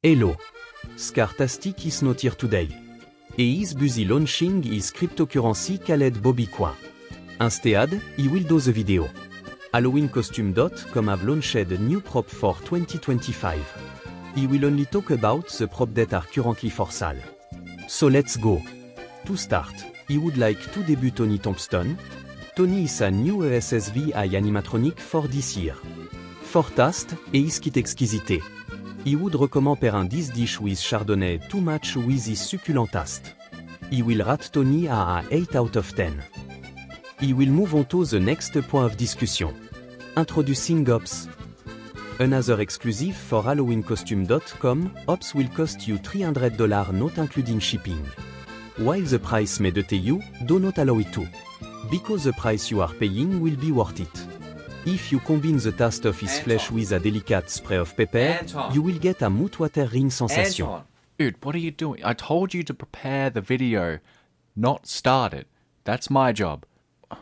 Hello. Scartastic is not here today. He is busy launching his cryptocurrency called Bobbycoin. Instead, he will do the video. HalloweenCostume.com have launched a new prop for 2025. He will only talk about the prop that are currently for sale. So let's go. To start, he would like to debut Tony Thompson. Tony is a new ESSVI animatronic for this year. For taste et his kit exquisité. He would recommend pairing this dish with Chardonnay to match with his succulent taste. He will rate Tony a 8 out of 10. He will move on to the next point of discussion. Introducing Ops. Another exclusive for HalloweenCostume.com, Ops will cost you $300 not including shipping. While the price may detail you, do not allow it to. Because the price you are paying will be worth it. If you combine the taste of his flesh with a delicate spray of pepper, you will get a mouth-watering sensation. Dude, what are you doing? I told you to prepare the video, not start it. That's my job.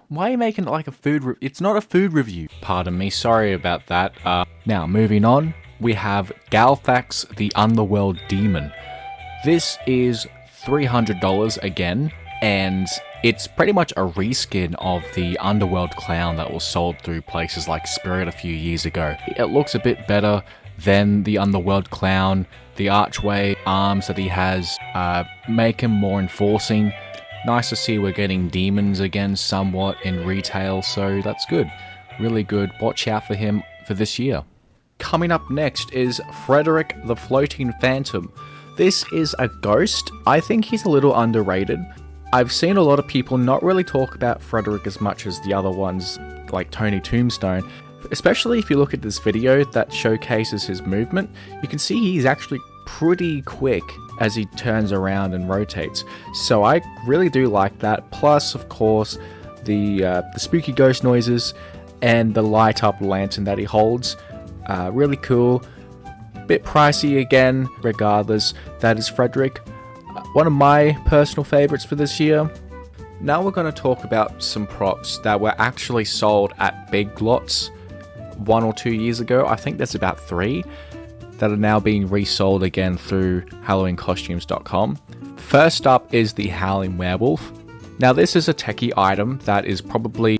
Why are you making it like a food It's not a food review. Pardon me, sorry about that. Now, moving on, we have Galfax the Underworld Demon. This is $300 again, and it's pretty much a reskin of the Underworld Clown that was sold through places like Spirit a few years ago. It looks a bit better than the Underworld Clown. The archway arms that he has make him more enforcing. Nice to see we're getting demons again somewhat in retail, so that's good. Really good. Watch out for him for this year. Coming up next is Frederick the Floating Phantom. This is a ghost. I think he's a little underrated. I've seen a lot of people not really talk about Frederick as much as the other ones, like Tony Tombstone. Especially if you look at this video that showcases his movement, you can see he's actually pretty quick as he turns around and rotates. So I really do like that. Plus, of course, the spooky ghost noises and the light up lantern that he holds. Really cool. Bit pricey again, regardless. That is Frederick. One of my personal favorites for this year. Now we're going to talk about some props that were actually sold at Big Lots 1 or 2 years ago. I think there's about 3 that are now being resold again through HalloweenCostumes.com. First up is the Howling Werewolf. Now this is a techie item that is probably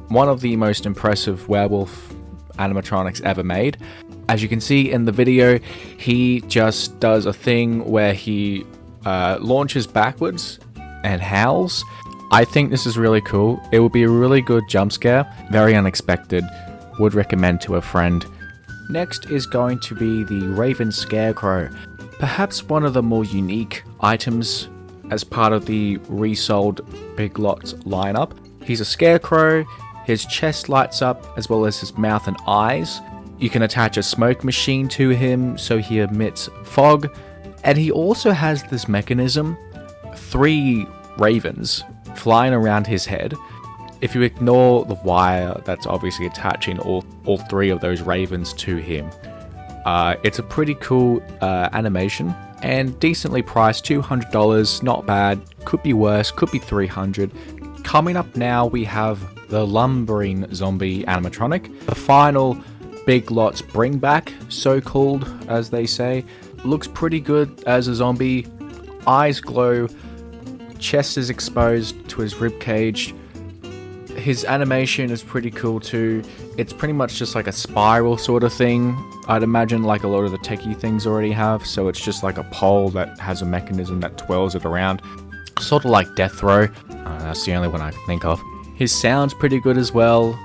one of the most impressive werewolf animatronics ever made. As you can see in the video, he just does a thing where he launches backwards and howls. I think this is really cool. It will be a really good jump scare. Very unexpected. Would recommend to a friend. Next is going to be the Raven Scarecrow. Perhaps one of the more unique items as part of the resold Big Lots lineup. He's a scarecrow. His chest lights up as well as his mouth and eyes. You can attach a smoke machine to him so he emits fog. And he also has this mechanism, 3 ravens flying around his head. If you ignore the wire that's obviously attaching all 3 of those ravens to him, it's a pretty cool animation and decently priced, $200, not bad, could be worse, could be $300. Coming up now we have the Lumbering Zombie animatronic, the final Big Lots bring back, so called as they say. Looks pretty good as a zombie. Eyes glow. Chest is exposed to his ribcage. His animation is pretty cool too. It's pretty much just like a spiral sort of thing. I'd imagine like a lot of the techie things already have. So it's just like a pole that has a mechanism that twirls it around. Sort of like Death Row. That's the only one I can think of. His sound's pretty good as well.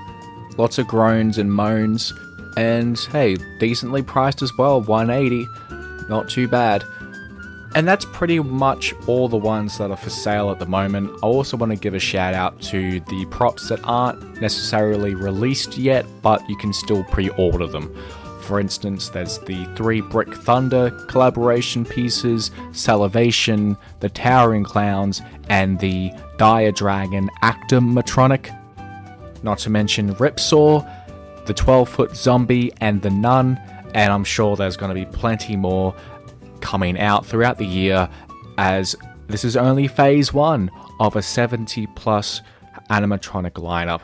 Lots of groans and moans. And hey, decently priced as well, $180. Not too bad. And that's pretty much all the ones that are for sale at the moment. I also want to give a shout out to the props that aren't necessarily released yet, but you can still pre-order them. For instance, there's the 3 Brick Thunder collaboration pieces, Salivation, the Towering Clowns, and the Dire Dragon Actomatronic. Not to mention Ripsaw, the 12-foot zombie, and the Nun, and I'm sure there's going to be plenty more coming out throughout the year, as this is only phase 1 of a 70+ animatronic lineup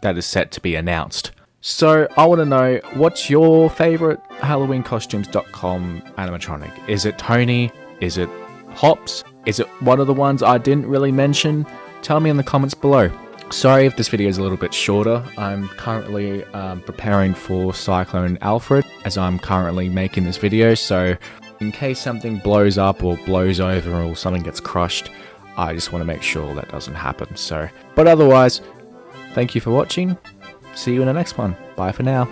that is set to be announced. So I want to know, what's your favorite HalloweenCostumes.com animatronic? Is it Tony? Is it Hops? Is it one of the ones I didn't really mention? Tell me in the comments below. Sorry if this video is a little bit shorter. I'm currently preparing for Cyclone Alfred as I'm currently making this video, so in case something blows up or blows over or something gets crushed, I just want to make sure that doesn't happen. But otherwise, thank you for watching. See you in the next one. Bye for now.